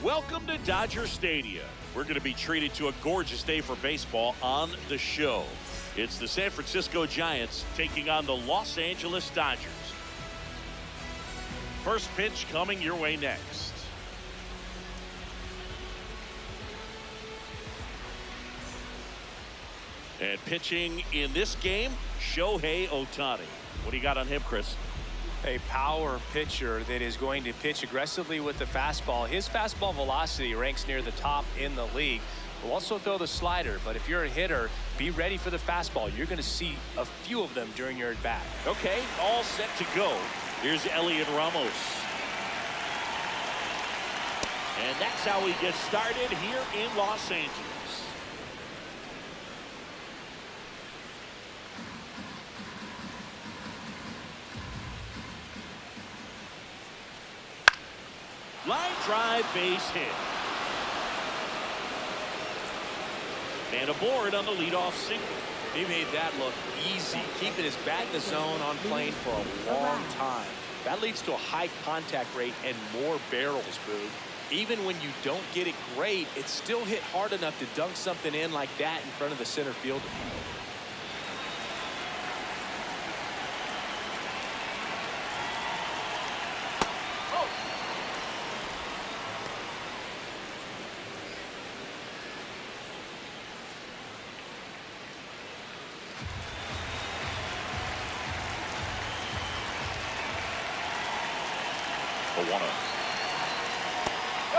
Welcome to Dodger Stadium. We're going to be treated to a gorgeous day for baseball on the show. It's the San Francisco Giants taking on the Los Angeles Dodgers. First pitch coming your way next. And pitching in this game, Shohei Ohtani. What do you got on him, Chris? A power pitcher that is going to pitch aggressively with the fastball. His fastball velocity ranks near the top in the league. Will also throw the slider, but if you're a hitter, be ready for the fastball. You're going to see a few of them during your at-bat. Okay, all set to go. Here's Elliot Ramos. And that's how we get started here in Los Angeles. Line drive, base hit. And aboard on the leadoff single. He made that look easy, keeping his bat in the zone on plane for a long time. That leads to a high contact rate and more barrels, Boog. Even when you don't get it great, it's still hit hard enough to dunk something in like that in front of the center fielder.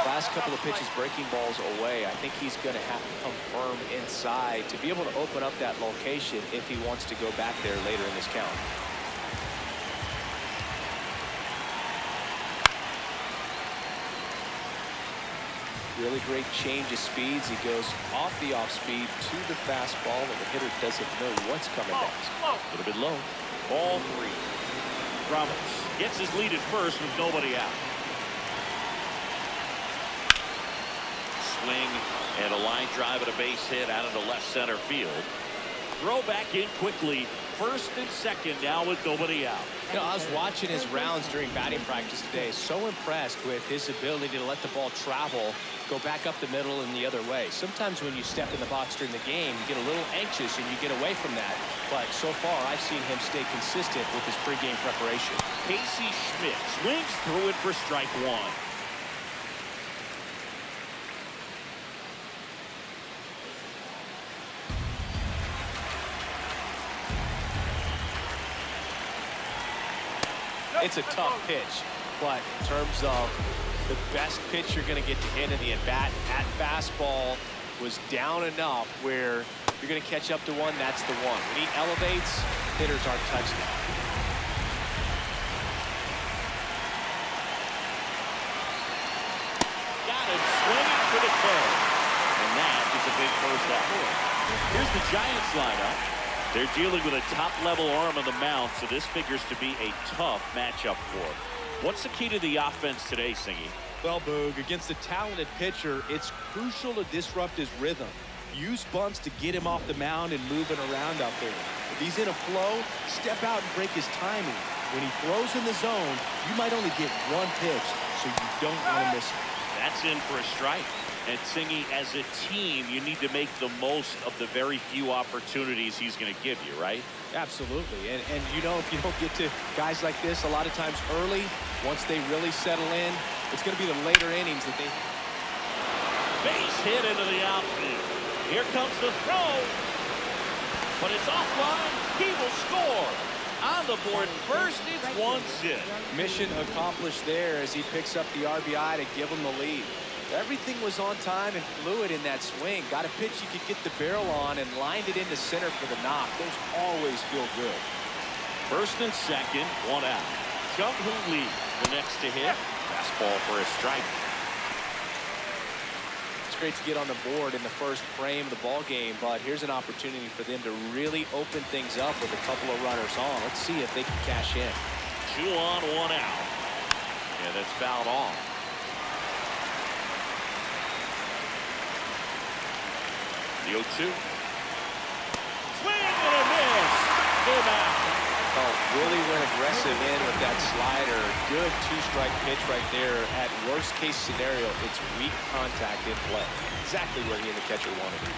Last couple of pitches breaking balls away. I think he's going to have to come firm inside to be able to open up that location if he wants to go back there later in this count. Really great change of speeds. He goes off the off speed to the fastball, and the hitter doesn't know what's coming next. A little bit low. Ball three. Ramos gets his lead at first with nobody out. Swing and a line drive and a base hit out into left center field. Throw back in quickly. First and second now with nobody out. You know, I was watching his rounds during batting practice today. So impressed with his ability to let the ball travel, go back up the middle and the other way. Sometimes when you step in the box during the game, you get a little anxious and you get away from that. But so far, I've seen him stay consistent with his pregame preparation. Casey Schmidt swings through it for strike one. It's a tough pitch, but in terms of the best pitch you're going to get to hit in the at-bat, at fastball was down enough where you're going to catch up to one, that's the one. When he elevates, hitters aren't touching it. Got him swinging for the curve. And that is a big first out. Here's the Giants lineup. They're dealing with a top-level arm on the mound, so this figures to be a tough matchup for him. What's the key to the offense today, Singy? Well, Boog, against a talented pitcher, it's crucial to disrupt his rhythm. Use bunts to get him off the mound and move it around out there. If he's in a flow, step out and break his timing. When he throws in the zone, you might only get one pitch, so you don't want to miss it. That's in for a strike. And Singy, as a team, you need to make the most of the very few opportunities he's going to give you, right? Absolutely. And you know, if you don't get to guys like this a lot of times early, once they really settle in, it's going to be the later innings that they... Base hit into the outfield. Here comes the throw. But it's offline. He will score. On the board first, it's 1-0. Mission accomplished there as he picks up the RBI to give him the lead. Everything was on time and fluid in that swing. Got a pitch you could get the barrel on and lined it into center for the knock. Those always feel good. First and second, one out. Chung-Hoo Lee, the next to hit. Fastball for a strike. It's great to get on the board in the first frame of the ball game, but here's an opportunity for them to really open things up with a couple of runners on. Let's see if they can cash in. 2 on, 1 out. And that's fouled off. The 0-2. Swing and a miss. Game out. Really went aggressive in with that slider. Good two-strike pitch right there. At worst-case scenario, it's weak contact in play. Exactly where he and the catcher wanted it.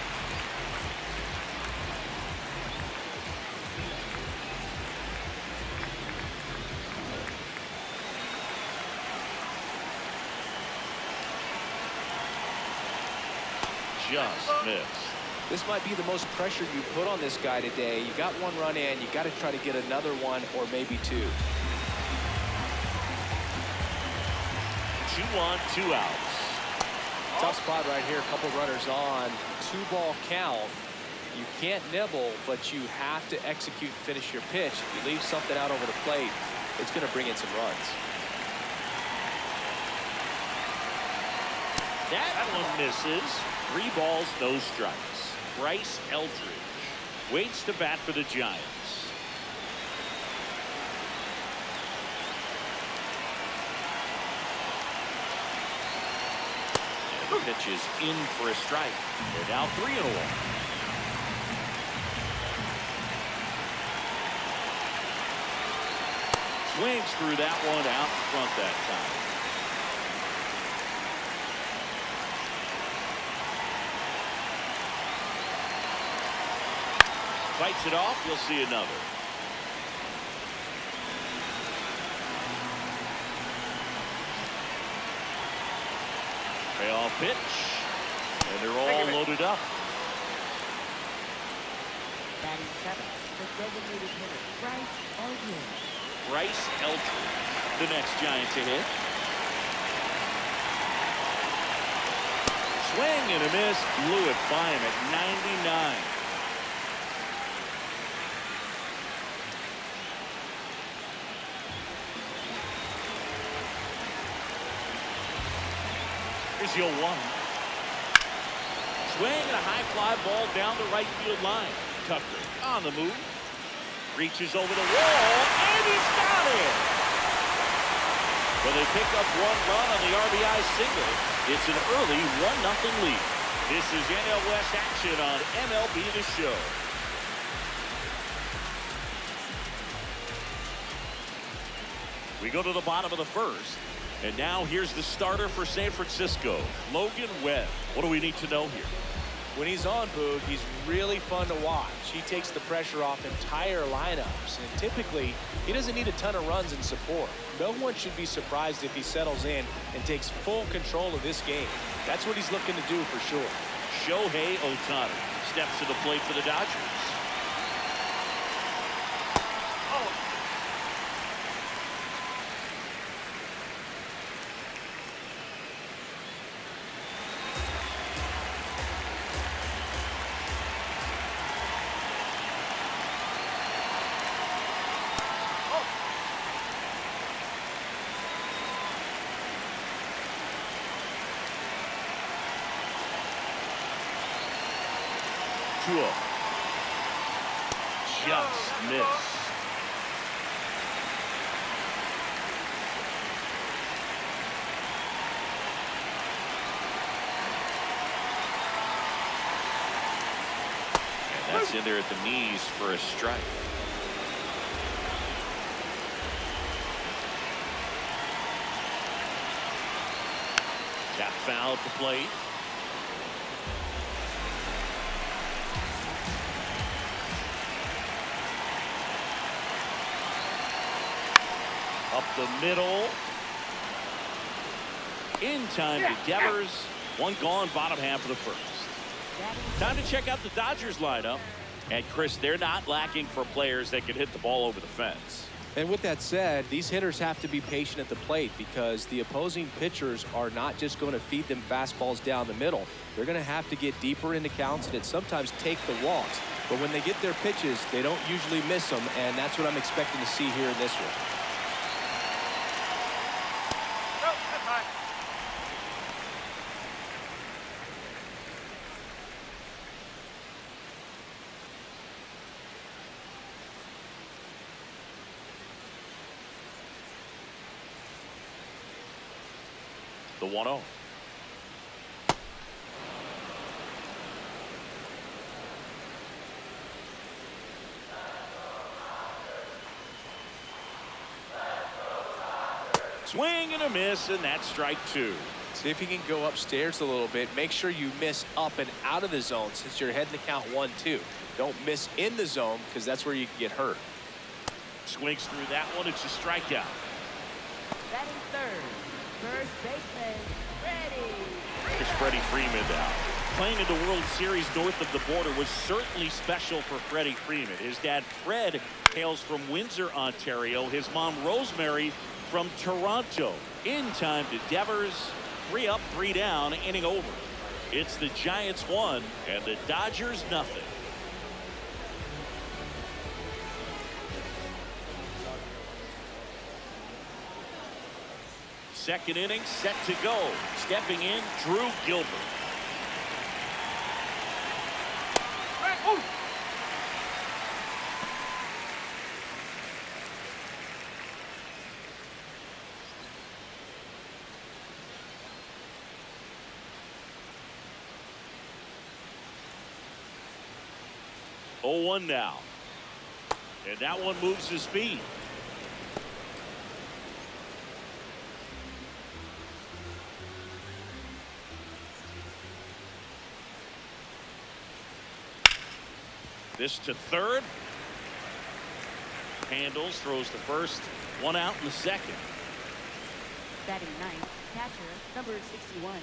Just missed. This might be the most pressure you put on this guy today. You got one run in, you got to try to get another one or maybe two. 2 on, 2 outs. Tough spot right here. A couple runners on. 2-ball count. You can't nibble, but you have to execute and finish your pitch. If you leave something out over the plate, it's going to bring in some runs. That one misses. 3 balls, no strikes. Bryce Eldridge waits to bat for the Giants. And the pitch is in for a strike. They're now 3-1. Swings through that one out in front that time. Fights it off. You'll see another. Payoff pitch. And they're all loaded up. Batting 7, the designated hitter, Bryce Eldridge. Bryce Eldridge, the next Giant to hit. Swing and a miss. Blew it by him at 99. Here's your 1. Swing and a high fly ball down the right field line. Tucker on the move. Reaches over the wall, and he's got it! Well, they pick up 1 run on the RBI single. It's an early 1-0 lead. This is NL West action on MLB The Show. We go to the bottom of the first. And now here's the starter for San Francisco, Logan Webb. What do we need to know here? When he's on, Boog, he's really fun to watch. He takes the pressure off entire lineups. And typically, he doesn't need a ton of runs in support. No one should be surprised if he settles in and takes full control of this game. That's what he's looking to do for sure. Shohei Ohtani steps to the plate for the Dodgers. Just missed. And that's in there at the knees for a strike. Tap foul at the plate. Up the middle. In time to Devers. 1 gone, bottom half of the first. Time to check out the Dodgers lineup. And Chris, they're not lacking for players that can hit the ball over the fence. And with that said, these hitters have to be patient at the plate because the opposing pitchers are not just going to feed them fastballs down the middle. They're going to have to get deeper into counts and sometimes take the walks. But when they get their pitches, they don't usually miss them, and that's what I'm expecting to see here in this one. The 1-0. Swing and a miss, and that's strike two. See if you can go upstairs a little bit. Make sure you miss up and out of the zone since you're heading to count 1-2. Don't miss in the zone because that's where you can get hurt. Swings through that one. It's a strikeout. Batting third, first baseman, Freddie. Here's Freddie Freeman now. Playing in the World Series north of the border was certainly special for Freddie Freeman. His dad, Fred, hails from Windsor, Ontario. His mom, Rosemary, from Toronto. In time to Devers. 3 up, 3 down, inning over. It's the Giants 1 and the Dodgers nothing. Second inning set to go. Stepping in, Drew Gilbert. Oh, 1 now. And that one moves his feet. This to third. Handles, throws to first. 1 out in the second. Batting ninth, catcher, number 61.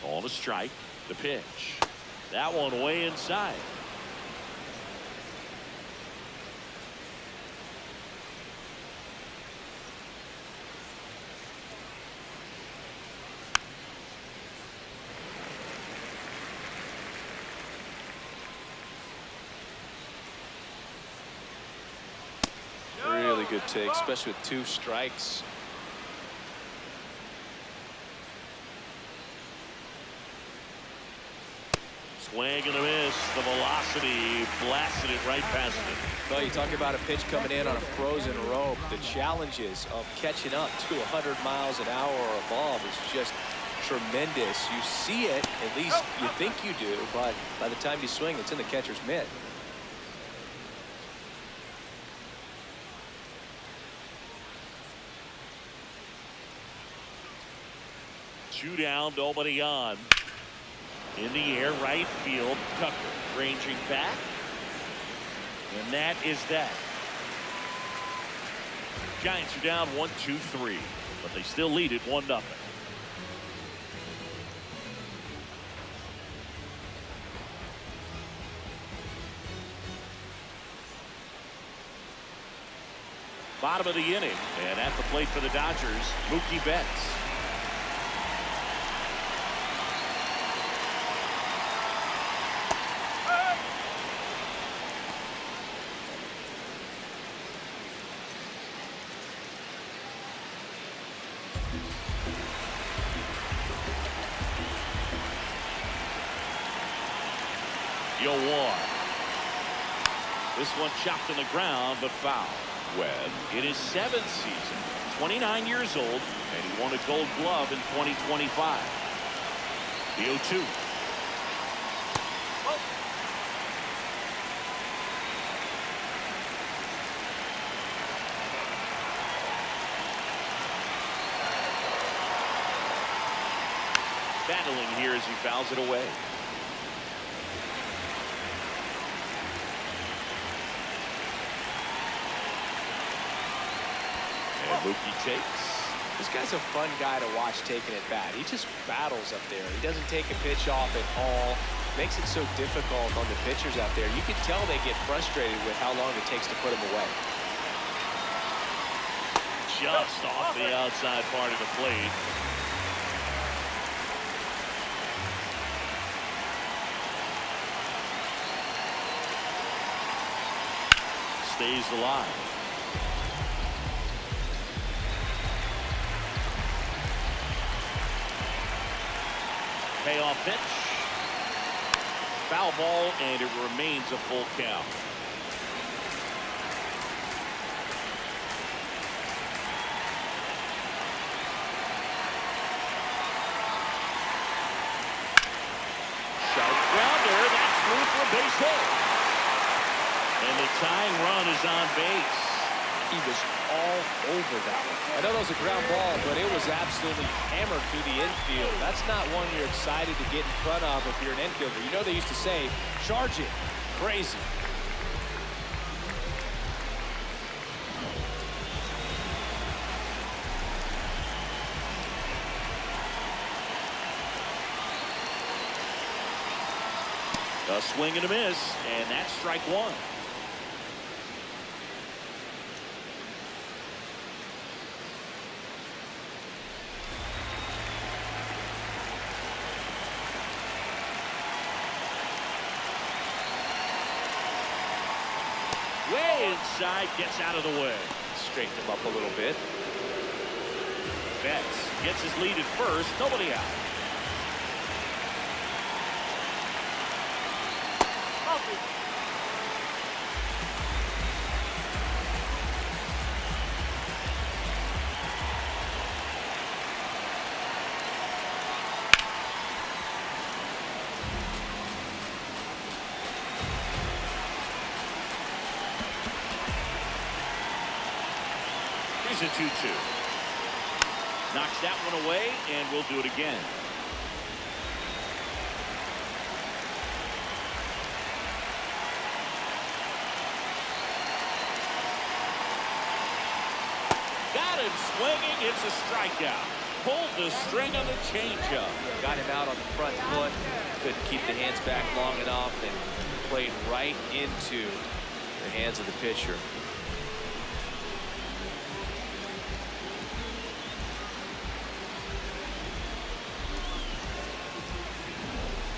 On a strike, the pitch. That one way inside. Really good take, especially with 2 strikes. Swing and a miss. The velocity blasted it right past it. Well, you talk about a pitch coming in on a frozen rope. The challenges of catching up to 100 miles an hour or above is just tremendous. You see it, at least you think you do, but by the time you swing, it's in the catcher's mitt. Two down, nobody on. In the air, right field. Tucker ranging back. And that is that. Giants are down 1-2-3, but they still lead it 1-0. Bottom of the inning, and at the plate for the Dodgers, Mookie Betts. This one chopped on the ground, but foul. Webb in his 7th season, 29 years old, and he won a Gold Glove in 2025. The 0-2. Battling here as he fouls it away. Mookie takes. This guy's a fun guy to watch taking it bat. He just battles up there. He doesn't take a pitch off at all. Makes it so difficult on the pitchers out there. You can tell they get frustrated with how long it takes to put him away. Just off the outside part of the plate. stays alive. Payoff pitch. Foul ball, and it remains a full count. Sharp grounder. That's through for a base hit. And the tying run is on base. He was all over that one. I know that was a ground ball, but it was absolutely hammered through the infield. That's not one you're excited to get in front of if you're an infielder. You know they used to say, charge it. Crazy. A swing and a miss, and that's strike one. Way inside, gets out of the way. Straighten him up a little bit. Betts gets his lead at first, nobody out. Here's a 2-2. Knocks that one away, and we'll do it again. Got him swinging. It's a strikeout. Pulled the string on the changeup. Got him out on the front foot. Couldn't keep the hands back long enough and played right into the hands of the pitcher.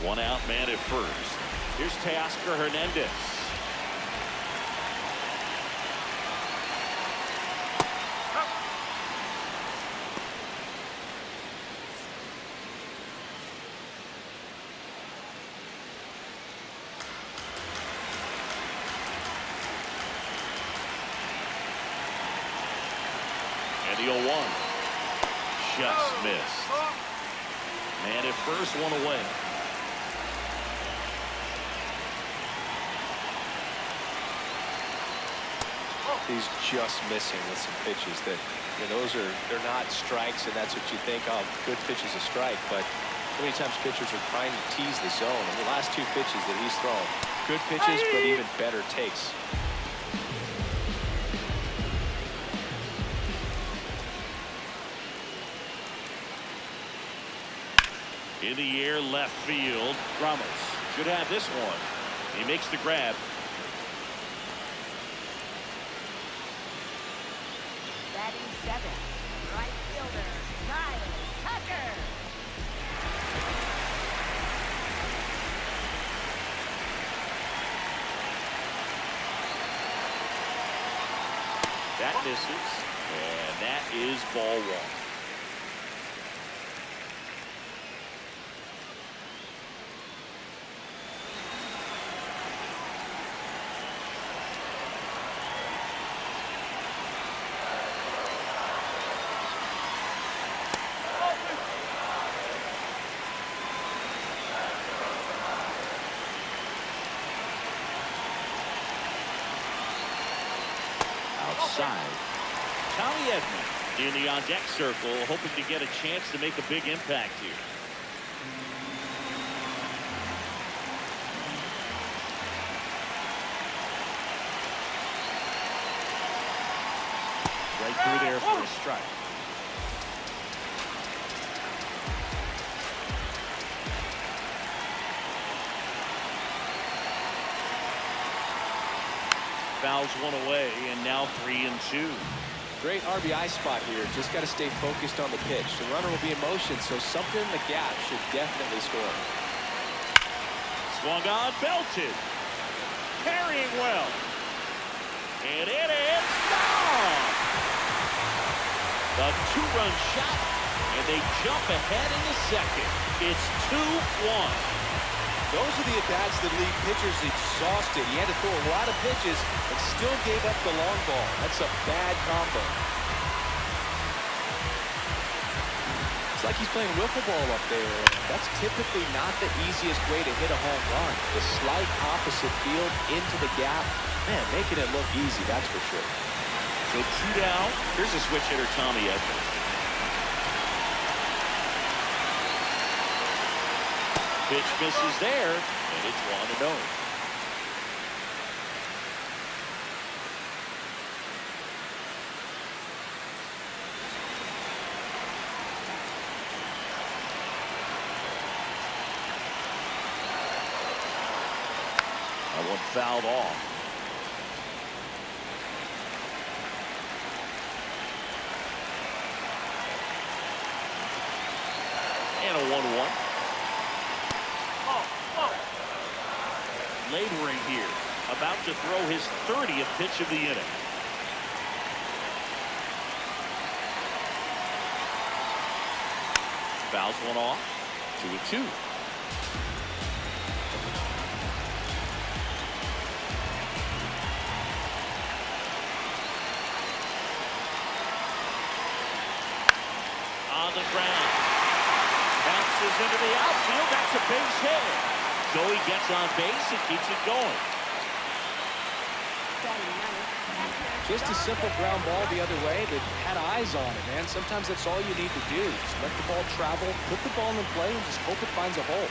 One out, man at first. Here's Teoscar Hernandez. And the 0-1. Just missed. Man at first, one away. He's just missing with some pitches that, you know, they're not strikes, and that's what you think of. Good pitch is a strike, but how many times pitchers are trying to tease the zone? And the last two pitches that he's thrown, good pitches, but even better takes. In the air, left field. Ramos should have this one. He makes the grab. Batting seventh, right fielder, Kyle Tucker. That misses, and that is ball one. Outside. Tommy Edman in the on-deck circle, hoping to get a chance to make a big impact here. Right through there for a strike. Fouls one away, and now 3-2. Great RBI spot here. Just got to stay focused on the pitch. The runner will be in motion, so something in the gap should definitely score. Swung on, belted. Carrying well. And and it is gone. A two-run shot, and they jump ahead in the second. It's 2-1. Those are the at-bats that leave pitchers exhausted. He had to throw a lot of pitches and still gave up the long ball. That's a bad combo. It's like he's playing wiffle ball up there. That's typically not the easiest way to hit a home run. The slight opposite field into the gap. Man, making it look easy, that's for sure. So 2 down. Here's a switch hitter, Tommy Edmonds. Pitch misses there, and it's 1-0. That one fouled off. And a 1-1. Laboring here, about to throw his 30th pitch of the inning. Fouls one off. 2-2. On the ground. Bounces into the outfield. That's a base hit. Joey gets on base and keeps it going. Just a simple ground ball the other way that had eyes on it, man. Sometimes that's all you need to do. Just let the ball travel, put the ball in play, and just hope it finds a hole.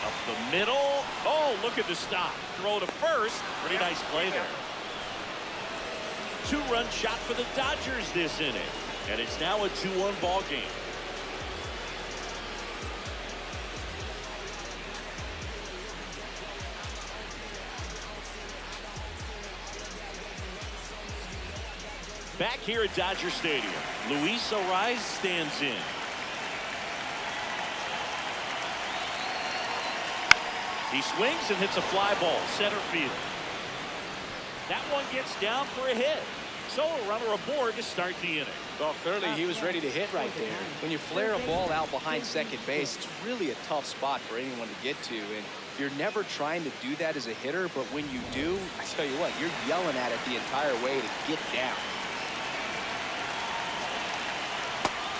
Up the middle. Oh, look at the stop. Throw to first. Pretty nice play there. Two-run shot for the Dodgers this inning. And it's now a 2-1 ball game. Back here at Dodger Stadium, Luis Ariz stands in. He swings and hits a fly ball, center field. That one gets down for a hit. So a runner aboard to start the inning. Well, clearly he was ready to hit right there. When you flare a ball out behind second base, it's really a tough spot for anyone to get to. And you're never trying to do that as a hitter, but when you do, I tell you what, you're yelling at it the entire way to get down.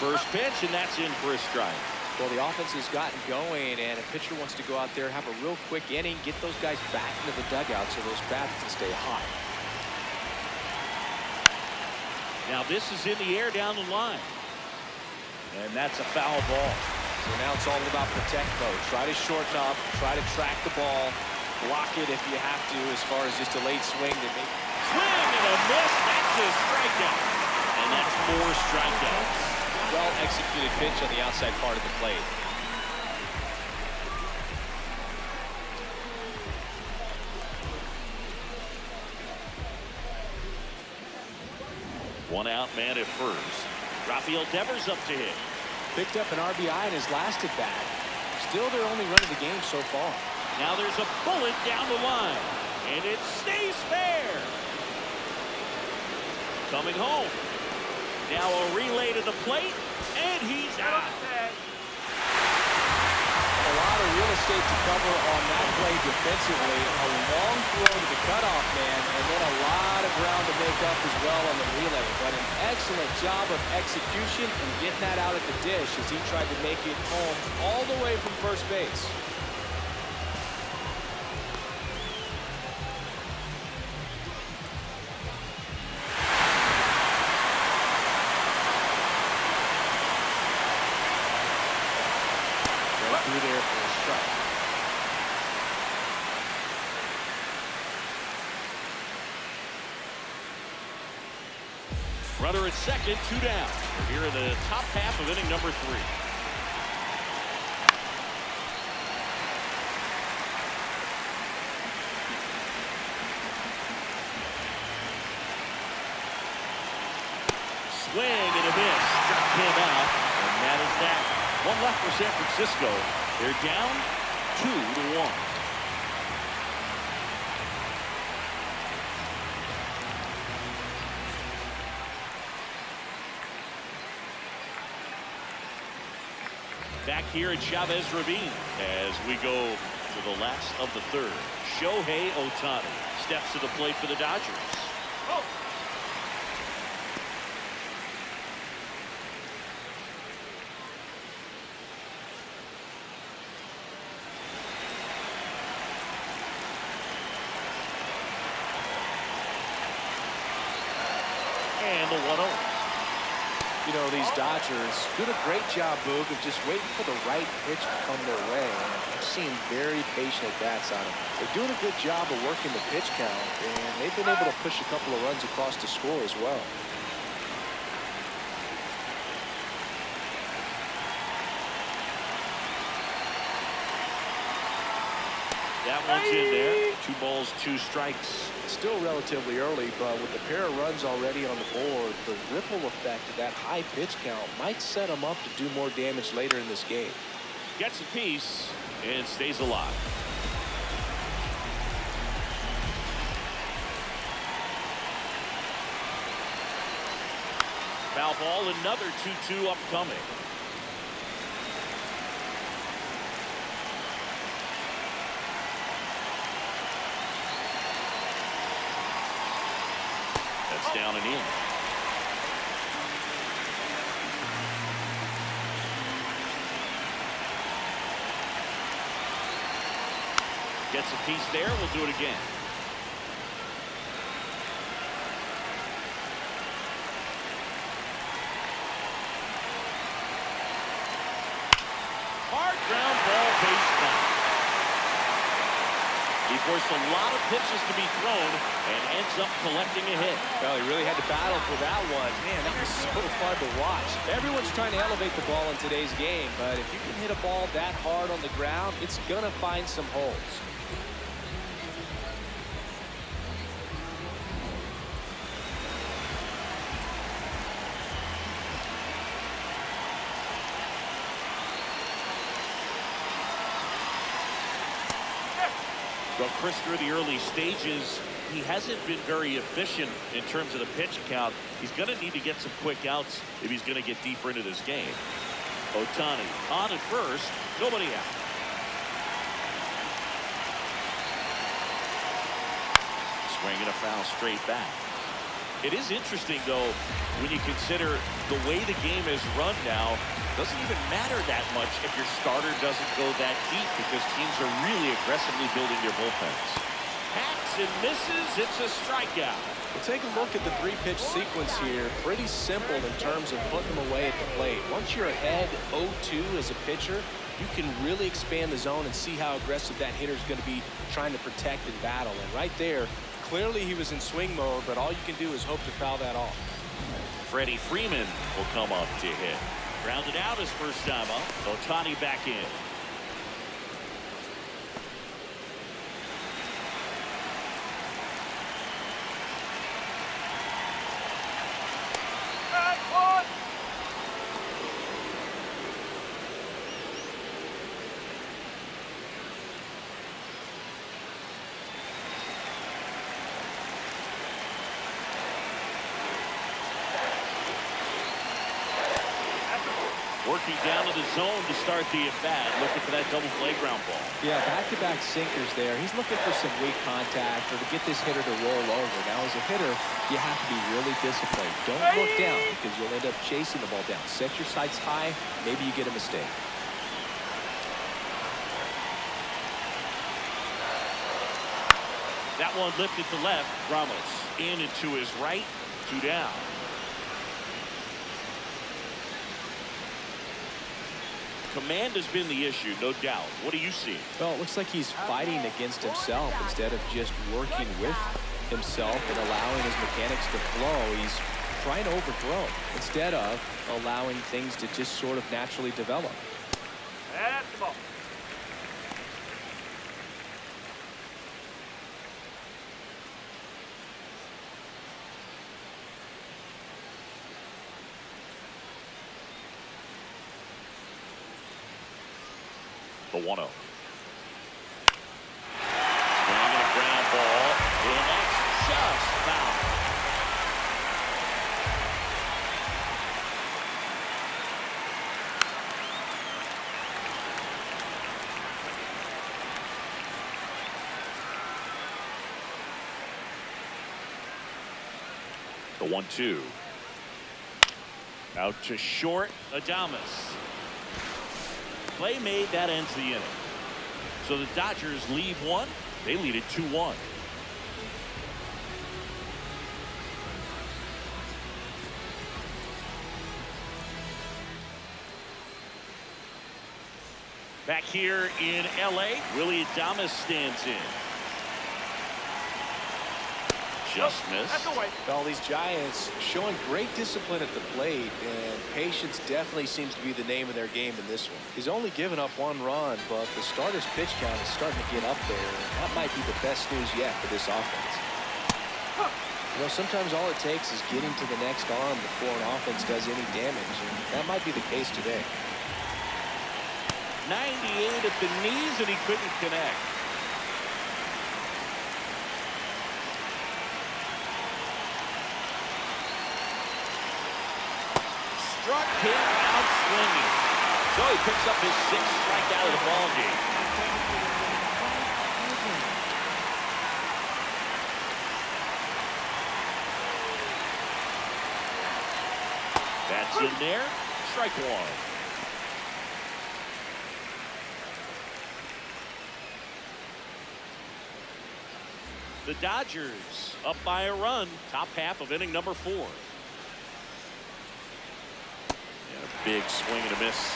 First pitch, and that's in for a strike. Well, the offense has gotten going, and a pitcher wants to go out there, have a real quick inning, get those guys back into the dugout so those bats can stay hot. Now this is in the air down the line. And that's a foul ball. So now it's all about protect mode. Try to shorten up, try to track the ball, block it if you have to as far as just a late swing. Swing and a miss. That's a strikeout. And that's 4 strikeouts. Well executed pitch on the outside part of the plate. One out man at first. Rafael Devers up to hit. Picked up an RBI in his last at bat. Still their only run of the game so far. Now there's a bullet down the line. And it stays fair. Coming home. Now a relay to the plate. And he's out. A lot of real estate to cover on that play defensively. A long throw to the cutoff man, and then a lot of ground to make up as well on the relay. But an excellent job of execution and getting that out at the dish as he tried to make it home all the way from first base. Through there for a strike. Runner at second, 2 down. We're here in the top half of inning number 3. Swing and a miss. Struck him out. And that is that. One left for San Francisco. They're down 2-1. Back here at Chavez Ravine as we go to the last of the third. Shohei Ohtani steps to the plate for the Dodgers. And the 1-0. You know, these Dodgers did a great job, Boog, of just waiting for the right pitch to come their way. And I've seen very patient at-bats out of them. They're doing a good job of working the pitch count, and they've been able to push a couple of runs across the score as well. That one's in there. 2 balls, 2 strikes. Still relatively early, but with the pair of runs already on the board, the ripple effect of that high pitch count might set them up to do more damage later in this game. Gets a piece and stays alive. Foul ball, another 2-2 upcoming. That's down and in. Gets a piece there. We'll do it again. Hard ground ball, base down. He forced a lot of pitches to be thrown and ends up collecting a hit. Well, he really had to battle for that one. Man, that was so fun to watch. Everyone's trying to elevate the ball in today's game, but if you can hit a ball that hard on the ground, it's going to find some holes. Well, Chris, through the early stages, he hasn't been very efficient in terms of the pitch count. He's going to need to get some quick outs if he's going to get deeper into this game. Ohtani on at first, nobody out. Swinging a foul straight back. It is interesting, though, when you consider the way the game is run now. Doesn't even matter that much if your starter doesn't go that deep because teams are really aggressively building their bullpens. Hacks and misses. It's a strikeout. Well, take a look at the 3-pitch sequence here. Pretty simple in terms of putting them away at the plate. Once you're ahead 0-2 as a pitcher, you can really expand the zone and see how aggressive that hitter is going to be trying to protect and battle. And right there, clearly he was in swing mode, but all you can do is hope to foul that off. Freddie Freeman will come up to hit. Grounded out his first time up. Ohtani back in. Working down to the zone to start the at-bat, looking for that double play ground ball. Yeah, back-to-back sinkers there. He's looking for some weak contact or to get this hitter to roll over. Now, as a hitter, you have to be really disciplined. Don't look down because you'll end up chasing the ball down. Set your sights high. Maybe you get a mistake. That one lifted to left. Ramos in and to his right. 2 down. Command has been the issue, no doubt. What do you see? Well, it looks like he's fighting against himself instead of just working with himself and allowing his mechanics to flow. He's trying to overthrow instead of allowing things to just sort of naturally develop. That's the ball. The 1-0. The 1-2. Out to short. Adames. Play made. That ends the inning. So the Dodgers leave one. They lead it 2-1. Back here in L.A., Willie Adames stands in. Just missed. All these Giants showing great discipline at the plate, and patience definitely seems to be the name of their game in this one. He's only given up 1 run, but the starter's pitch count is starting to get up there, and that might be the best news yet for this offense. You know, sometimes all it takes is getting to the next arm before an offense does any damage, and that might be the case today. 98 at the knees, and he couldn't connect. Struck him out swinging. So he picks up his 6th strikeout of the ball game. That's in there. Strike 1. The Dodgers up by a run. Top half of inning number 4. And a big swing and a miss.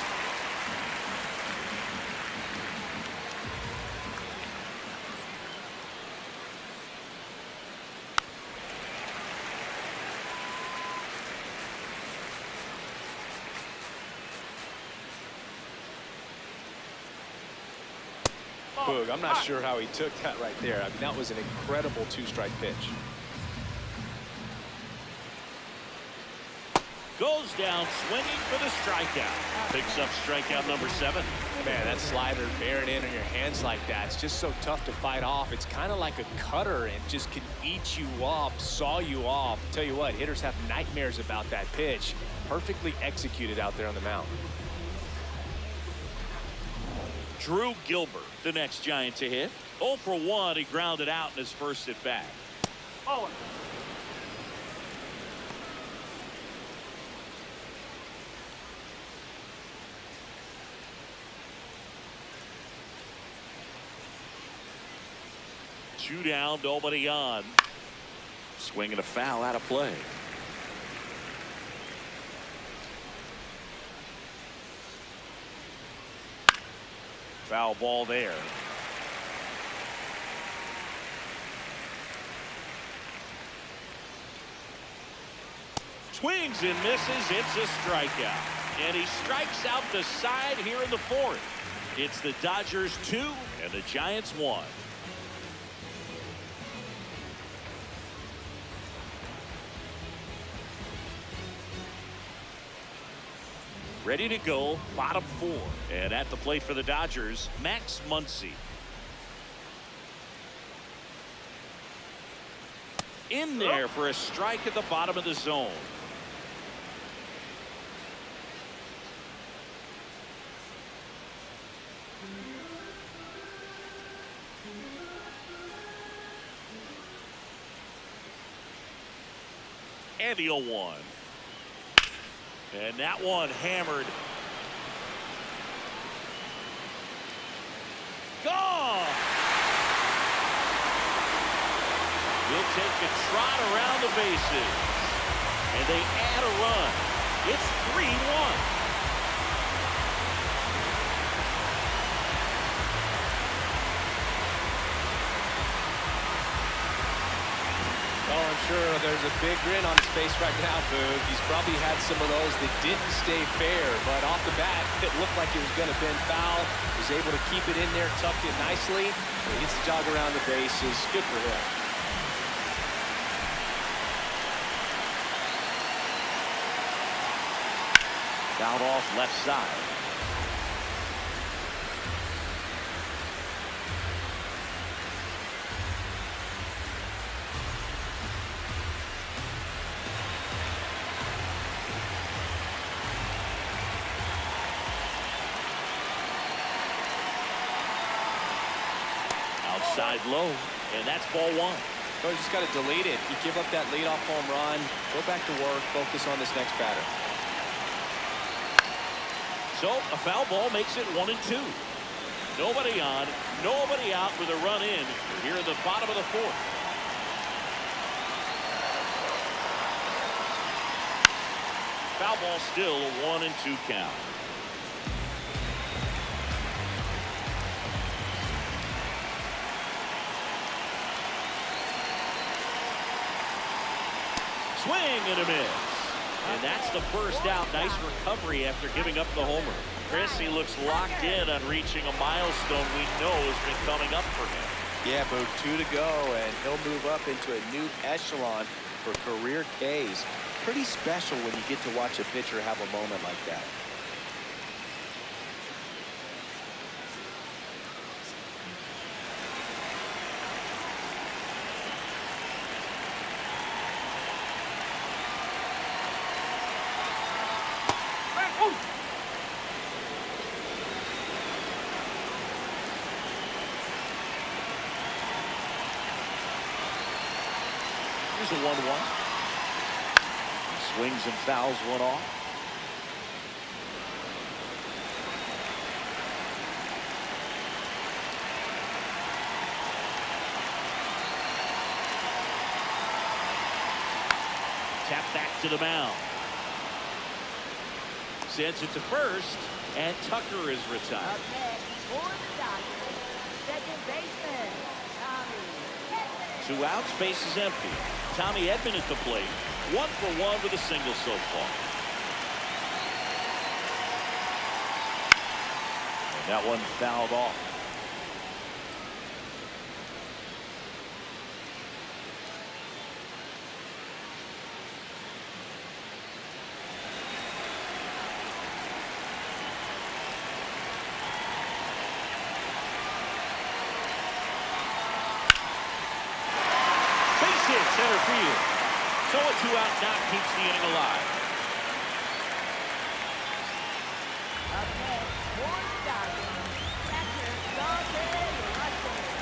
Boog, I'm not sure how he took that right there. I mean, that was an incredible 2-strike pitch. Goes down swinging for the strikeout. Picks up strikeout number 7. Man, that slider bearing in on your hands like that, it's just so tough to fight off. It's kind of like a cutter and just can eat you up, saw you off. Tell you what, hitters have nightmares about that pitch. Perfectly executed out there on the mound. Drew Gilbert, the next Giant to hit. 0 for 1. He grounded out in his first at bat. Oh. Two down, nobody on. Swinging a foul out of play. Foul ball there. Swings and misses. It's a strikeout. And he strikes out the side here in the 4th. It's the Dodgers 2 and the Giants 1. Ready to go, bottom 4. And at the plate for the Dodgers, Max Muncy. In there for a strike at the bottom of the zone. And the 0-1. And that one hammered. Gone. He'll take the trot around the bases. And they add a run. It's 3-1. Well, I'm sure there's a big grin on his face right now, Boog. He's probably had some of those that didn't stay fair, but off the bat, it looked like it was going to bend foul. Was able to keep it in there, tucked it nicely. He gets the jog around the bases. Good for him. Down off left side. Outside low, and that's ball 1. So you just got to delete it. You give up that leadoff home run, go back to work, focus on this next batter. So a foul ball makes it 1-2. Nobody on, nobody out with a run in here in the bottom of the fourth. Foul ball still a 1-2 count. Swing and a miss. And that's the first out. Nice recovery after giving up the homer. Chris, he looks locked in on reaching a milestone we know has been coming up for him. Yeah, Boog, 2 to go, and he'll move up into a new echelon for career Ks. Pretty special when you get to watch a pitcher have a moment like that. Here's a 1-1. He swings and fouls one off. Tap back to the mound. Sends it to first, and Tucker is retired. Up next for the Dodgers, second baseman, Tommy Edman. 2 outs, base is empty. Tommy Edman at the plate. 1 for 1 with a single so far. And that one fouled off. Center field. So a 2-out knock keeps the inning alive. Up next for the Dodgers, catcher Dante Russell.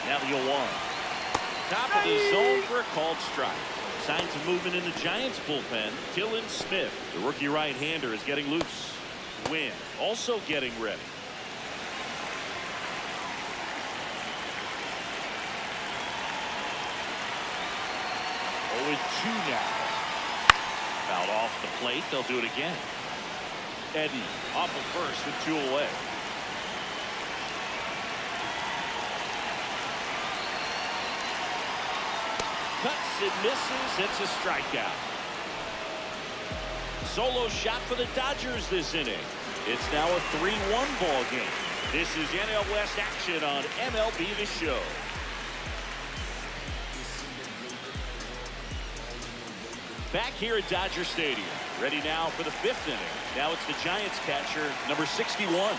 Now the 0-1. Top of the zone for a called strike. Signs of movement in the Giants bullpen. Dylan Smith, the rookie right-hander, is getting loose. Wynn also getting ready. 0-2 now. Fouled off the plate. They'll do it again. Edden off of first with 2 away. Cuts and misses. It's a strikeout. Solo shot for the Dodgers this inning. It's now a 3-1 ball game. This is NL West action on MLB The Show. Back here at Dodger Stadium. Ready now for the 5th inning. Now it's the Giants catcher, number 61.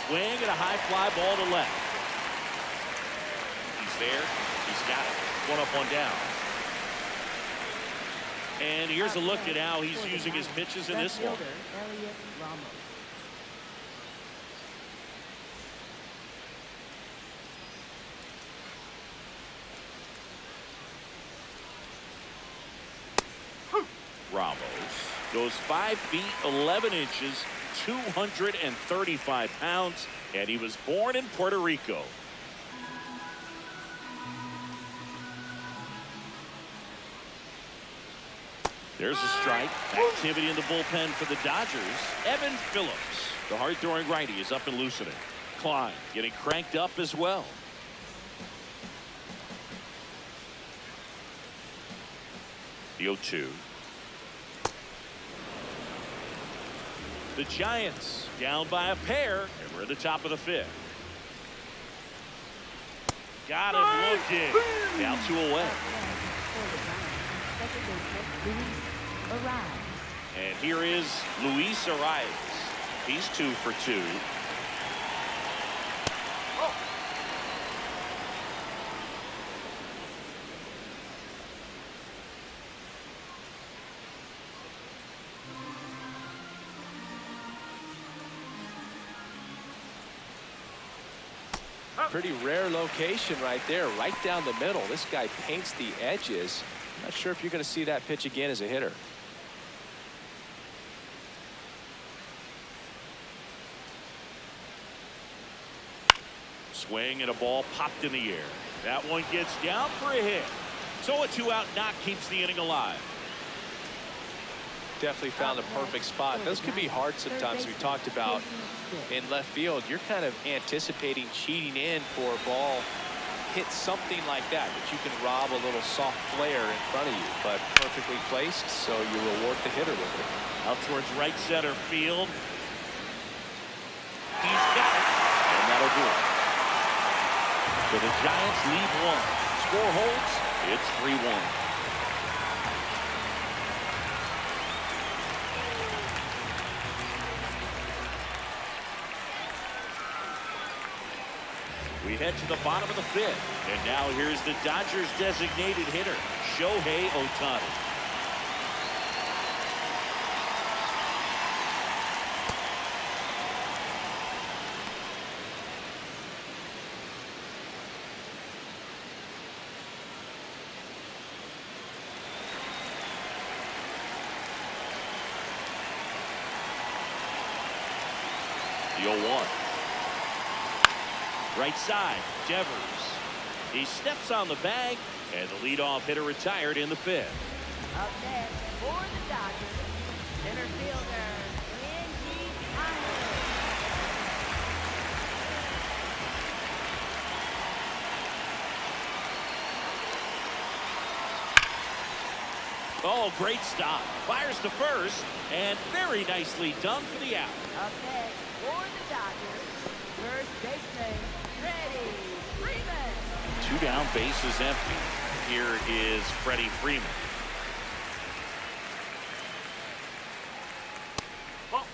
Swing and a high fly ball to left. He's there. He's got it. 1 up, 1 down. And here's a look at how he's using his pitches in this one. Ramos goes 5 feet 11 inches, 235 pounds, and he was born in Puerto Rico. There's a strike. Activity in the bullpen for the Dodgers. Evan Phillips, the hard-throwing righty, is up and loosening. Klein getting cranked up as well. The 0-2. The Giants down by a pair, and we're at the top of the 5th. Got him looking. Now 2 away. And here is Luis Arias. He's 2 for 2. Pretty rare location right there, right down the middle. This guy paints the edges. Not sure if you're going to see that pitch again as a hitter. Swing and a ball popped in the air. That one gets down for a hit. So a 2-out knock keeps the inning alive. Definitely found a perfect spot. Those can be hard sometimes. We talked about in left field. You're kind of anticipating cheating in for a ball hit something like that you can rob a little soft flare in front of you, but perfectly placed, so you reward the hitter with it. Out towards right center field. He's got it, and that'll do it. So the Giants lead 1. Score holds. It's 3-1. We head to the bottom of the 5th, and now here's the Dodgers designated hitter, Shohei Ohtani. The 0-1. Right side, Devers. He steps on the bag, and the leadoff hitter retired in the 5th. Up next for the Dodgers, center fielder, Andy Tyler. Oh, great stop. Fires to first, and very nicely done for the out. Up next for the Dodgers, first baseman, Freddie Freeman. 2 down, bases empty. Here is Freddie Freeman. Oh.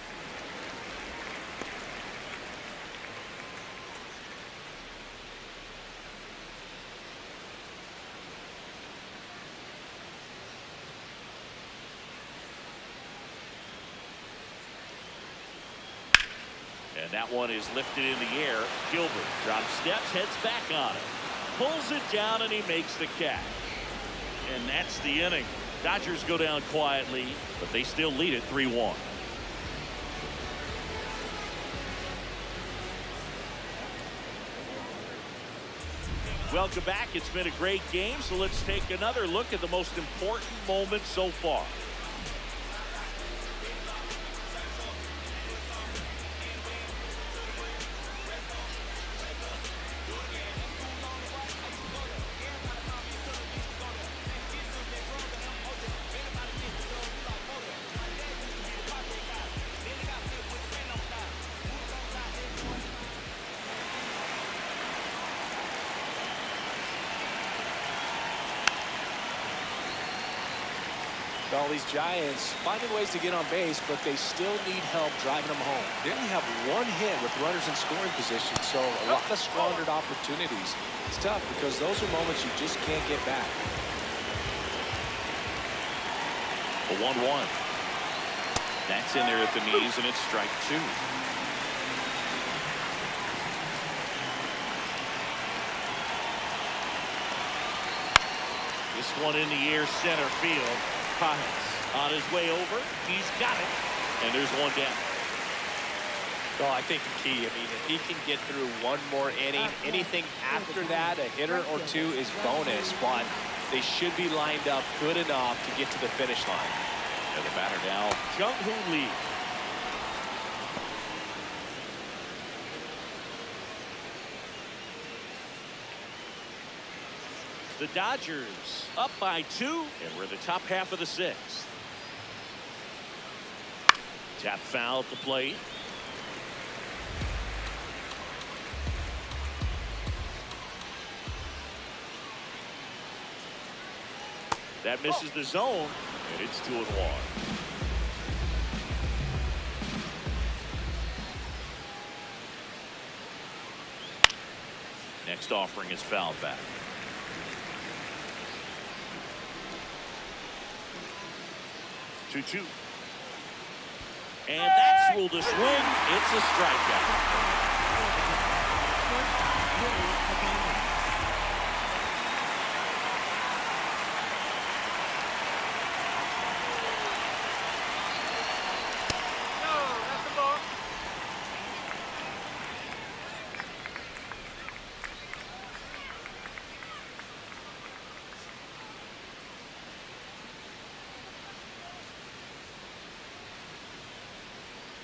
And that one is lifted in the air. Gilbert drops steps, heads back on it. Pulls it down, and he makes the catch. And that's the inning. Dodgers go down quietly, but they still lead it 3-1. Welcome back. It's been a great game, so let's take another look at the most important moment so far. All these Giants finding ways to get on base, but they still need help driving them home. They only have 1 hit with runners in scoring position, so a lot of squandered opportunities. It's tough because those are moments you just can't get back. A 1-1. That's in there at the knees, and it's strike 2. This one in the air, center field. Pines on his way over. He's got it. And there's one down. Well, I think the key, I mean, if he can get through 1 more inning, anything after that, a hitter or 2 is bonus, but they should be lined up good enough to get to the finish line. And the batter now, Jung-Hoo Lee. The Dodgers up by 2, and we're in the top half of the 6th. Tap foul at the plate. That misses the zone, and it's 2-1. next offering is fouled back. 2-2. And that's ruled a swing. It's a strikeout.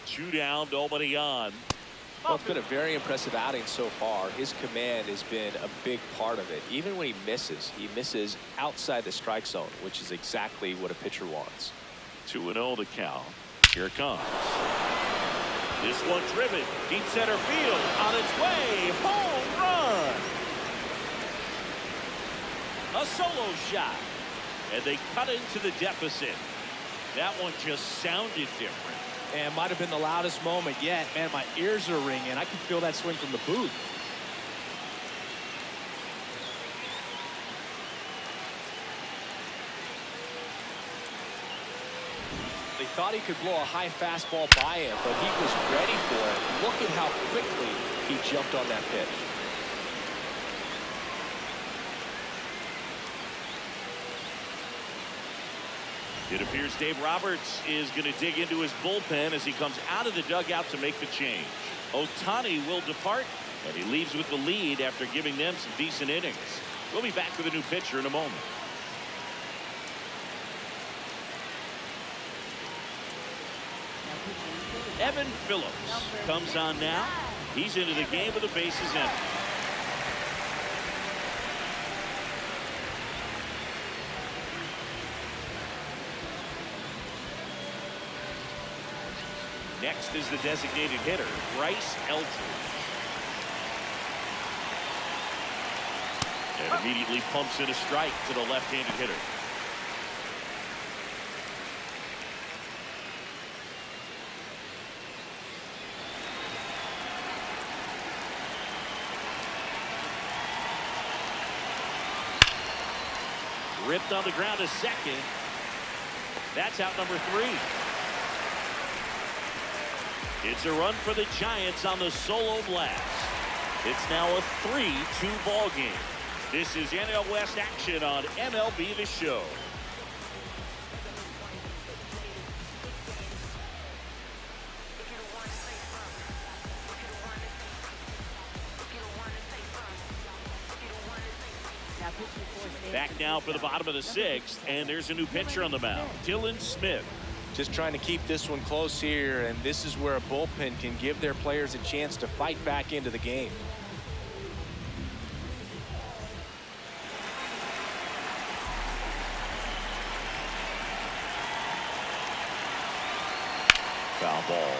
Two down, nobody on. Well, it's been a very impressive outing so far. His command has been a big part of it. Even when he misses outside the strike zone, which is exactly what a pitcher wants. 2-0 the count. Here it comes. This one driven deep center field, on its way, home run. A solo shot, and they cut into the deficit. That one just sounded different. And might have been the loudest moment yet. Man, my ears are ringing. I can feel that swing from the booth. They thought he could blow a high fastball by him, but he was ready for it. Look at how quickly he jumped on that pitch. It appears Dave Roberts is going to dig into his bullpen as he comes out of the dugout to make the change. Ohtani will depart, and he leaves with the lead after giving them some decent innings. We'll be back with a new pitcher in a moment. Evan Phillips comes on now. He's into the game with the bases empty. Next is the designated hitter, Bryce Elder. And immediately pumps in a strike to the left-handed hitter. Ripped on the ground to second. That's out number 3. It's a run for the Giants on the solo blast. It's now a 3-2 ball game. This is NL West action on MLB The Show. Back now for the bottom of the 6th, and there's a new pitcher on the mound, Dylan Smith. Just trying to keep this one close here, and this is where a bullpen can give their players a chance to fight back into the game. Foul ball.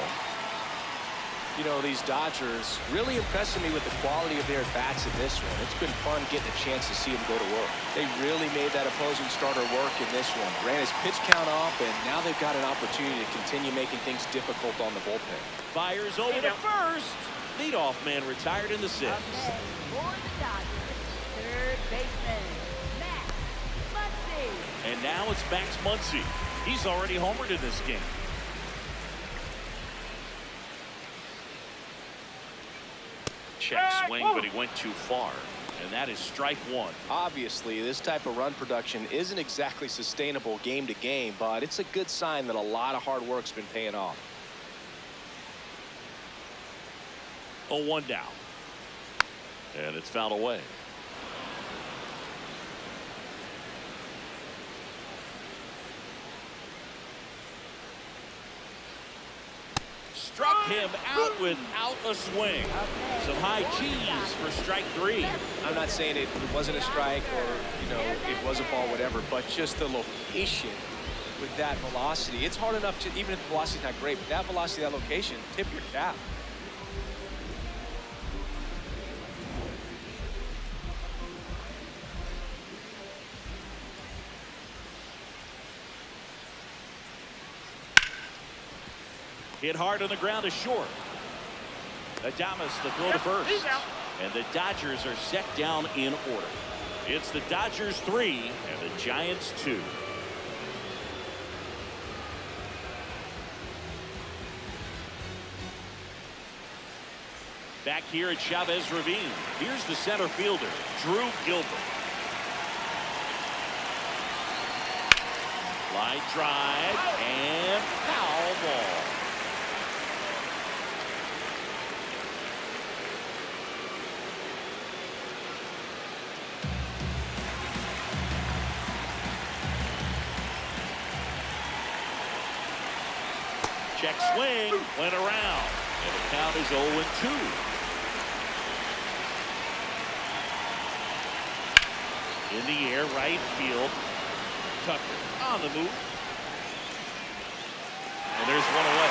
You know, these Dodgers really impressing me with the quality of their bats in this one. It's been fun getting a chance to see them go to work. They really made that opposing starter work in this one. Ran his pitch count off, and now they've got an opportunity to continue making things difficult on the bullpen. Fires over to first. Leadoff man retired in the 6th. Okay, for the Dodgers, third baseman, Max Muncy. And now it's Max Muncy. He's already homered in this game. Check swing, but he went too far. And that is strike 1. Obviously, this type of run production isn't exactly sustainable game to game, but it's a good sign that a lot of hard work's been paying off. 0-1 down. And it's fouled away. Struck him out without a swing. Some high cheese for strike 3. I'm not saying it wasn't a strike or, you know, it was a ball, whatever, but just the location with that velocity. It's hard enough to, even if the velocity's not great, but that velocity, that location, tip your cap. Hit hard on the ground is short. Adames the throw to first. And the Dodgers are set down in order. It's the Dodgers 3 and the Giants 2. Back here at Chavez Ravine, here's the center fielder, Drew Gilbert. Line drive and foul ball. Check swing, went around, and the count is 0-2. In the air, right field. Tucker on the move. And there's one away.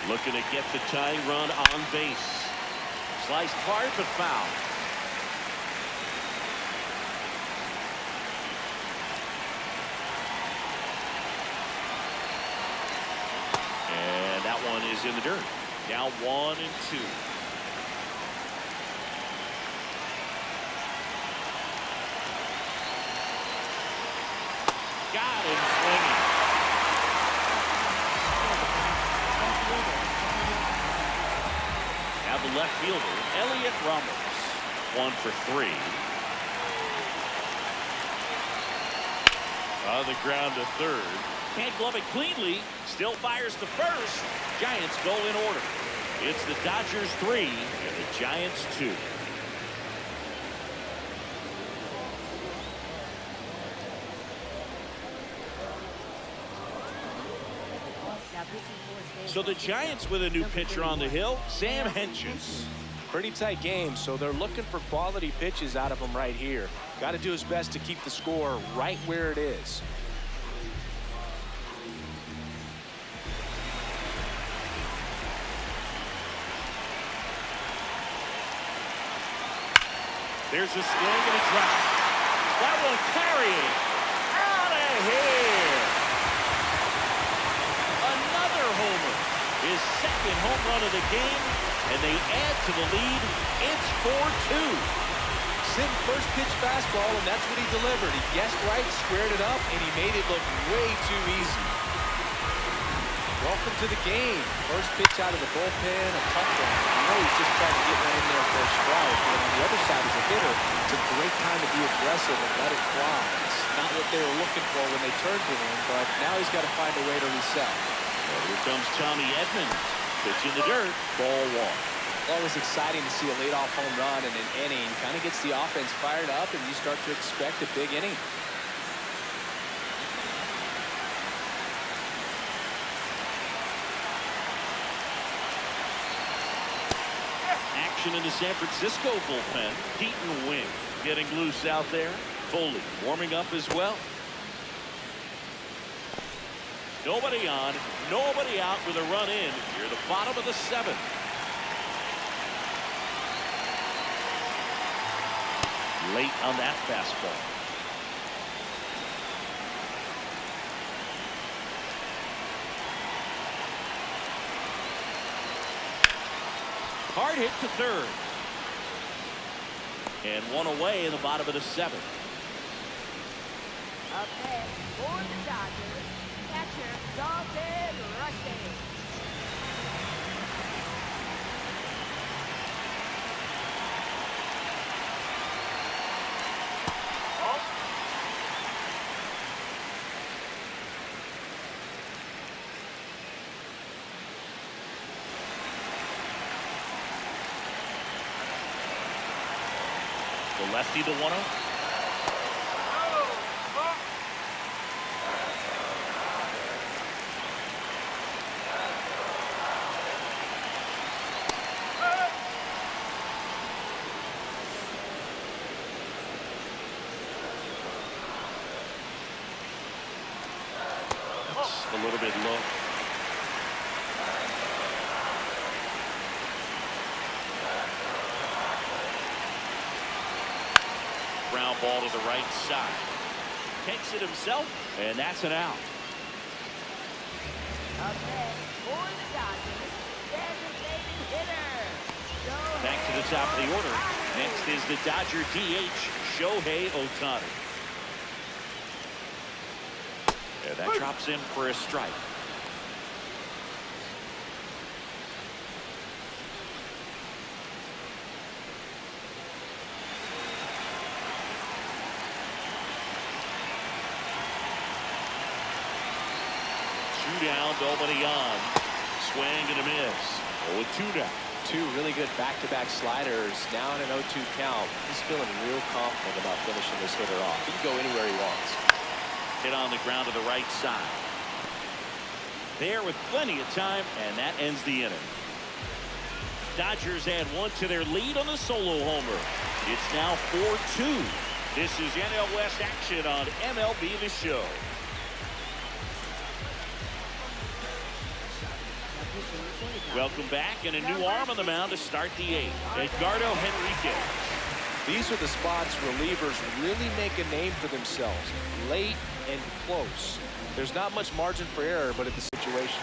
Looking to get the tying run on base. Sliced hard but foul. And that one is in the dirt. Now 1-2. Got him swinging. Now the left fielder, Elliot Ramos. 1 for 3. On the ground to third. Can't glove it cleanly. Still fires to first. Giants go in order. It's the Dodgers 3 and the Giants 2. So the Giants with a new pitcher on the hill, Sam Hentges. Pretty tight game, so they're looking for quality pitches out of him right here. Got to do his best to keep the score right where it is. There's a swing and a drop. That one carrying out of here. Another homer. His second home run of the game, and they add to the lead. It's 4-2. Sitting first pitch fastball, and that's what he delivered. He guessed right, squared it up, and he made it look way too easy. Welcome to the game. First pitch out of the bullpen, a tough one. You know he's just trying to get right in there for a strike. But on the other side, as a hitter, it's a great time to be aggressive and let it fly. It's not what they were looking for when they turned to him, but now he's got to find a way to reset. Well, here comes Tommy Edman. Pitch in the dirt. Ball 1. Always exciting to see a leadoff home run in an inning. Kind of gets the offense fired up, and you start to expect a big inning. Action in the San Francisco bullpen. Keaton Wing getting loose out there. Foley warming up as well. Nobody on, nobody out with a run in. Here the bottom of the 7th. Late on that fastball. Hard hit to third. And one away in the bottom of the 7th. Up next for the Dodgers, catcher Dalton Rushing. The lefty, the 1-0. a little bit low. Ground ball to the right side. Takes it himself, and that's an out. Up next for the Dodgers, designated hitter. Back to the top of the order. Next is the Dodger DH, Shohei Ohtani. And that drops in for a strike. Two down, nobody on. Swing and a miss. 0-2 down. Two really good back-to-back sliders. Now in an 0-2 count. He's feeling real confident about finishing this hitter off. He can go anywhere he wants. Hit on the ground to the right side. There with plenty of time, and that ends the inning. Dodgers add one to their lead on the solo homer. It's now 4-2. This is NL West action on MLB The Show. Welcome back, and a new arm on the mound to start the eighth. Edgardo Henriquez. These are the spots relievers really make a name for themselves. Late and close. There's not much margin for error, but at the situation.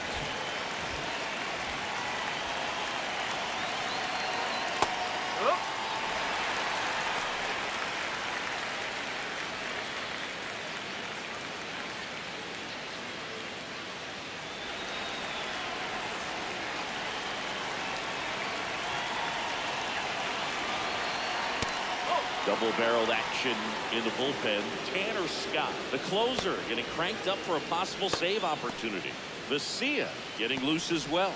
Double-barreled action in the bullpen. Tanner Scott, the closer, getting cranked up for a possible save opportunity. Vesia getting loose as well.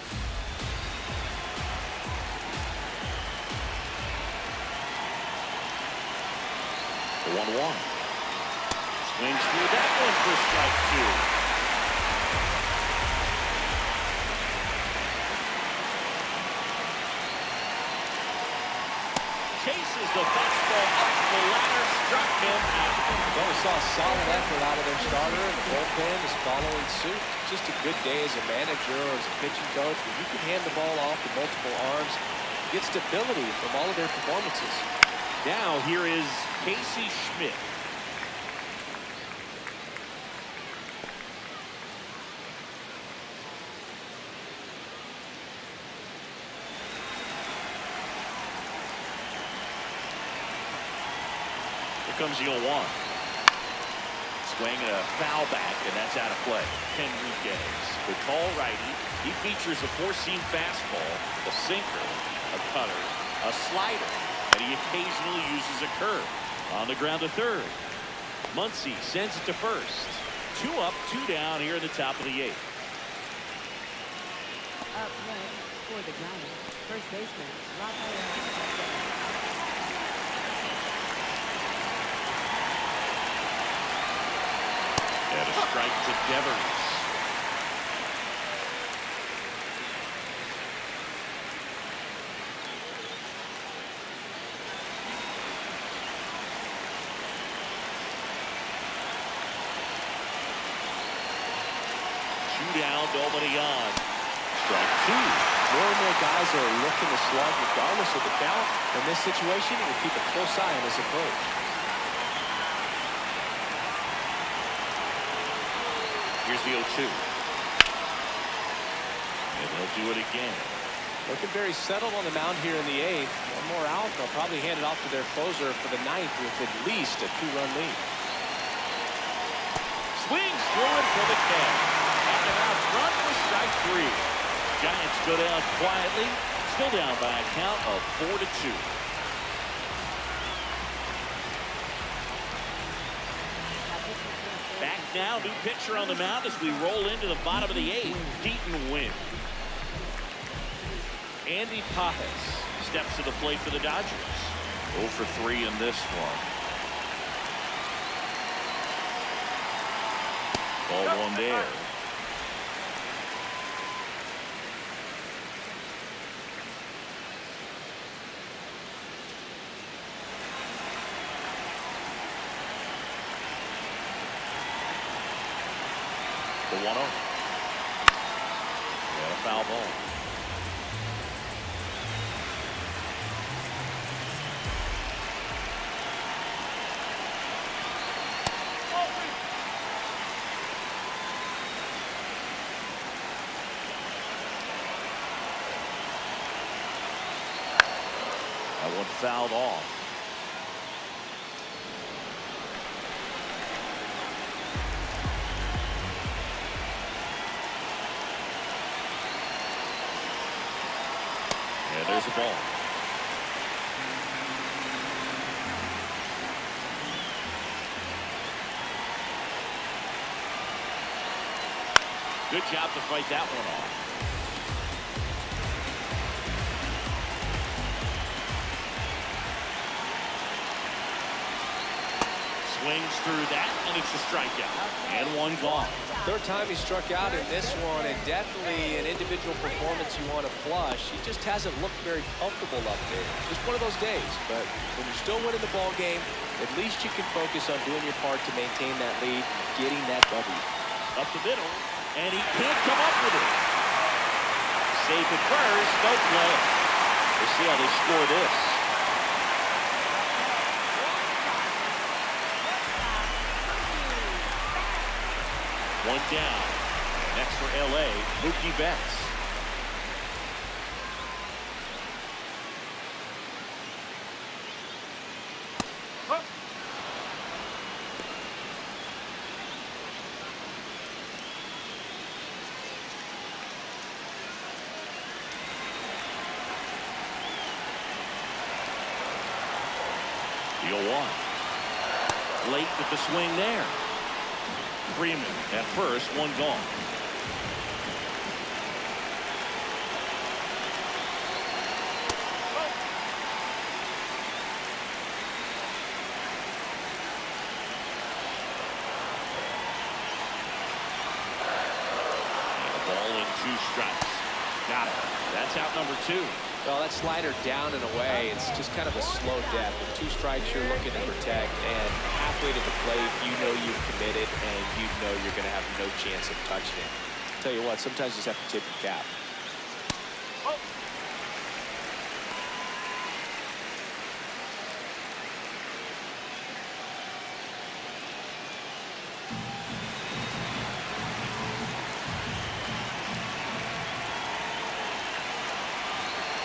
The 1-1. Swings through that one for strike two. Chases the fastball up the ladder, struck him out. Well, we saw a solid effort out of their starter, and the bullpen is following suit. Just a good day as a manager or as a pitching coach. When you can hand the ball off to multiple arms, get stability from all of their performances. Now here is Casey Schmidt. Comes the 0-1. Swing and a foul back, and that's out of play. Henriquez, the tall righty. He features a four-seam fastball, a sinker, a cutter, a slider, and he occasionally uses a curve. On the ground to third. Muncy sends it to first. 2 up, 2 down here in the top of the 8th. Up next for the Giants, first baseman, Rafael. And a strike to Devers. Two down, nobody on. Strike two. More and more guys are looking to slug regardless of the count. In this situation, he will keep a close eye on his approach. Here's the 0-2. And they'll do it again. Looking very settled on the mound here in the 8th. One more out. They'll probably hand it off to their closer for the 9th with at least a 2-run lead. Swings through it for the catch. And they're out front for strike 3. Giants go down quietly. Still down by a count of 4-2. Back now, new pitcher on the mound as we roll into the bottom of the 8th. Deaton win. Andy Pajes steps to the plate for the Dodgers. 0 for 3 in this one. Ball one there. The 1-0. And a foul ball. That one fouled off. And there's a ball. Good job to fight that one off. Swings through that, and it's a strikeout. And one gone. Third time he struck out in this one, and definitely an individual performance you want to flush. He just hasn't looked very comfortable up there. Just one of those days. But when you're still winning the ball game, at least you can focus on doing your part to maintain that lead, getting that W. Up the middle, and he can't come up with it. Safe at first, no play. We'll see how they score this. One down. Next for L.A., Mookie Betts. The 0-1. Late with the swing there. Freeman at first, one gone. And a ball and 2 strikes. Got it. That's out number 2. Well, that slider down and away, it's just kind of a slow death. With 2 strikes, you're looking to protect, and halfway to the plate, you know you've committed, and you know you're going to have no chance of touching it. Tell you what, sometimes you just have to tip your cap.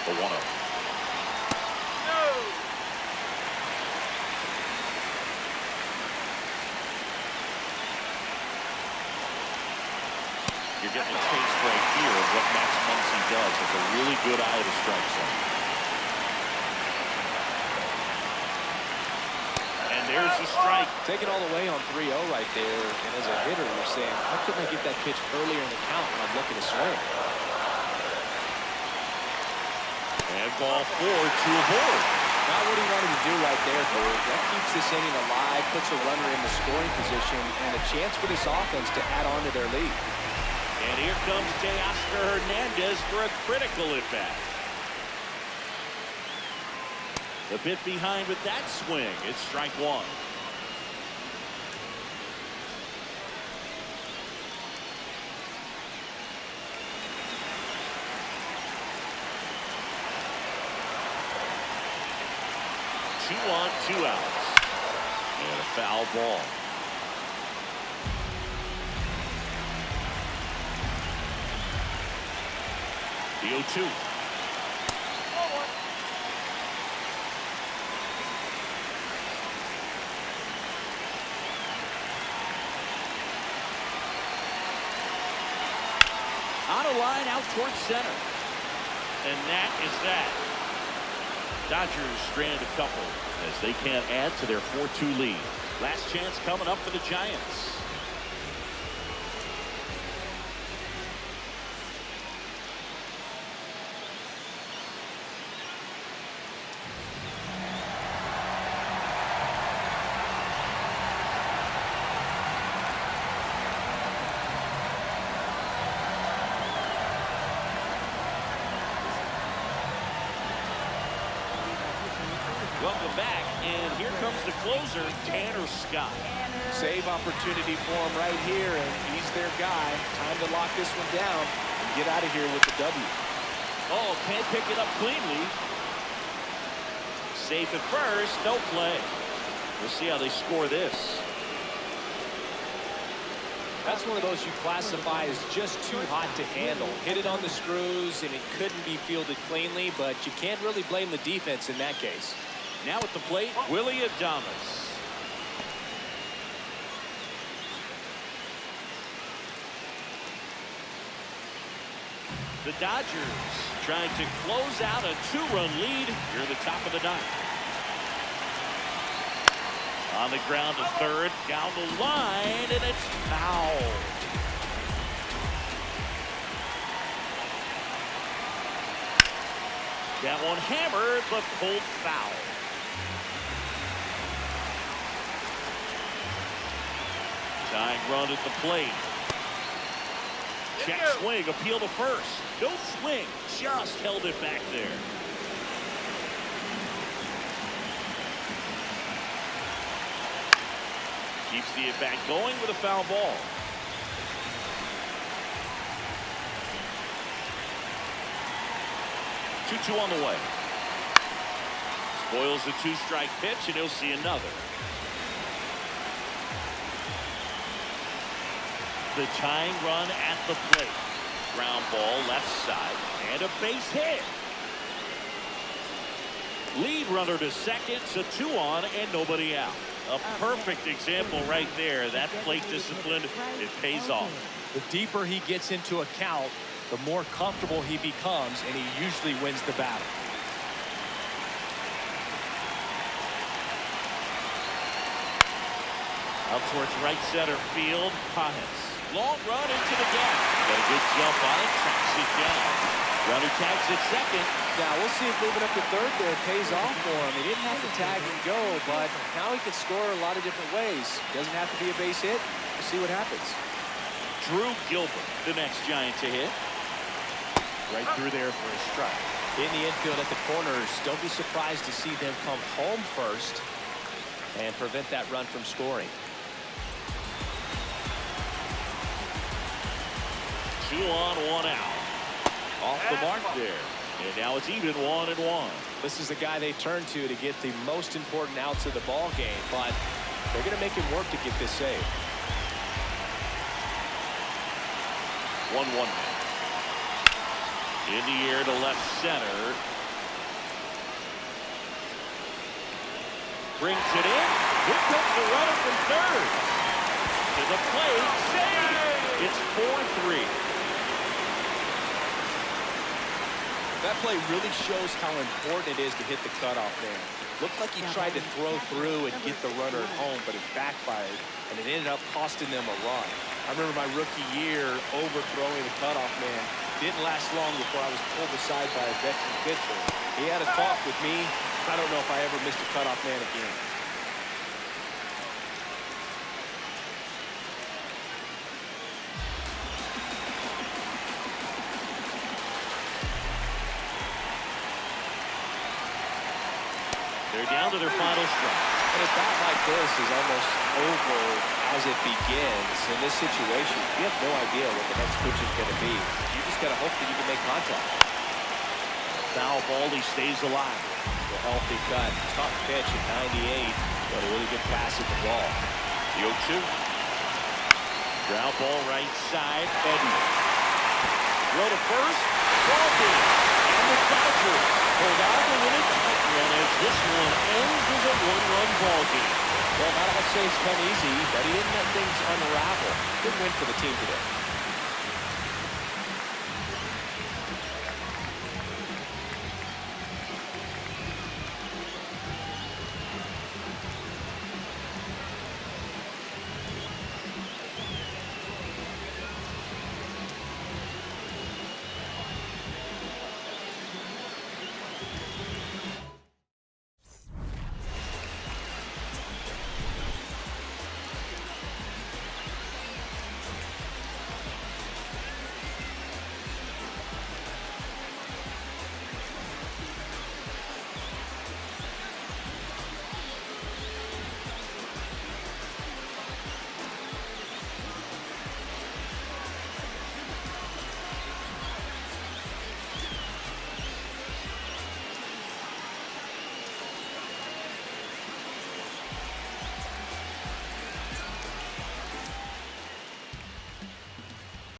The 1-0. You're getting a taste right here of what Max Muncy does with a really good eye at the strike zone. And there's the strike. Taking all the way on 3-0 right there, and as a hitter, you're saying, how couldn't I get that pitch earlier in the count when I'm looking to swing? And ball 4 to a board. Not what he wanted to do right there, George. That keeps this inning alive, puts a runner in the scoring position, and a chance for this offense to add on to their lead. And here comes Teoscar Hernandez for a critical at-bat. A bit behind with that swing. It's strike 1. Two on, 2 outs. And a foul ball. The 0-2. On a line out towards center. And that is that. Dodgers strand a couple as they can't add to their 4-2 lead. Last chance coming up for the Giants. Welcome back, and here comes the closer, Tanner Scott. Save opportunity for him right here, and he's their guy. Time to lock this one down and get out of here with the W. Oh, can't pick it up cleanly. Safe at first, no play. We'll see how they score this. That's one of those you classify as just too hot to handle. Hit it on the screws, and it couldn't be fielded cleanly, but you can't really blame the defense in that case. Now at the plate, Willie Adames. The Dodgers trying to close out a 2-run lead here in the top of the ninth. On the ground to third, down the line, and it's foul. That one hammered, but pulled foul. Tying run at the plate. Check swing, appeal to first. No swing, just held it back there. Keeps the at-bat going with a foul ball. Two on the way. Spoils the 2-strike pitch, and he'll see another. The tying run at the plate. Ground ball left side, and a base hit. Lead runner to second, so 2 on and nobody out. A perfect example right there. That plate discipline, it pays off. The deeper he gets into a count, the more comfortable he becomes, and he usually wins the battle. Out towards right center field, Pajes. Long run into the gap. Got a good jump on it, tracks it down. Runner tags at second. Now we'll see if moving up to third there pays off for him. He didn't have to tag and go, but now he can score a lot of different ways. Doesn't have to be a base hit. We'll see what happens. Drew Gilbert, the next Giant to hit. Right through there for a strike. In the infield at the corners, don't be surprised to see them come home first and prevent that run from scoring. 2 on, 1 out. Off the mark there. And now it's even 1-1. This is the guy they turn to get the most important outs of the ball game, but they're going to make him work to get this save. 1-1. In the air to left center. Brings it in. Here comes the runner from third. To the plate. Save! It's 4-3. That play really shows how important it is to hit the cutoff man. Looked like he tried to throw through and get the runner at home, but it backfired, and it ended up costing them a run. I remember my rookie year overthrowing the cutoff man. Didn't last long before I was pulled aside by a veteran pitcher. He had a talk with me. I don't know if I ever missed a cutoff man again. They're down to their final strike. And a bat like this is almost over as it begins. In this situation, you have no idea what the next pitch is going to be. You just got to hope that you can make contact. Foul ball, he stays alive. A healthy cut. Tough pitch at 98, but a really good pass at the ball. The 0-2. Ground ball right side. Edmonds. Throw to first. Ball game. And the Dodgers hold on to win it. And as this one ends as a 1-run ball game. Well, not all saves come easy, but he didn't let things unravel. Good win for the team today.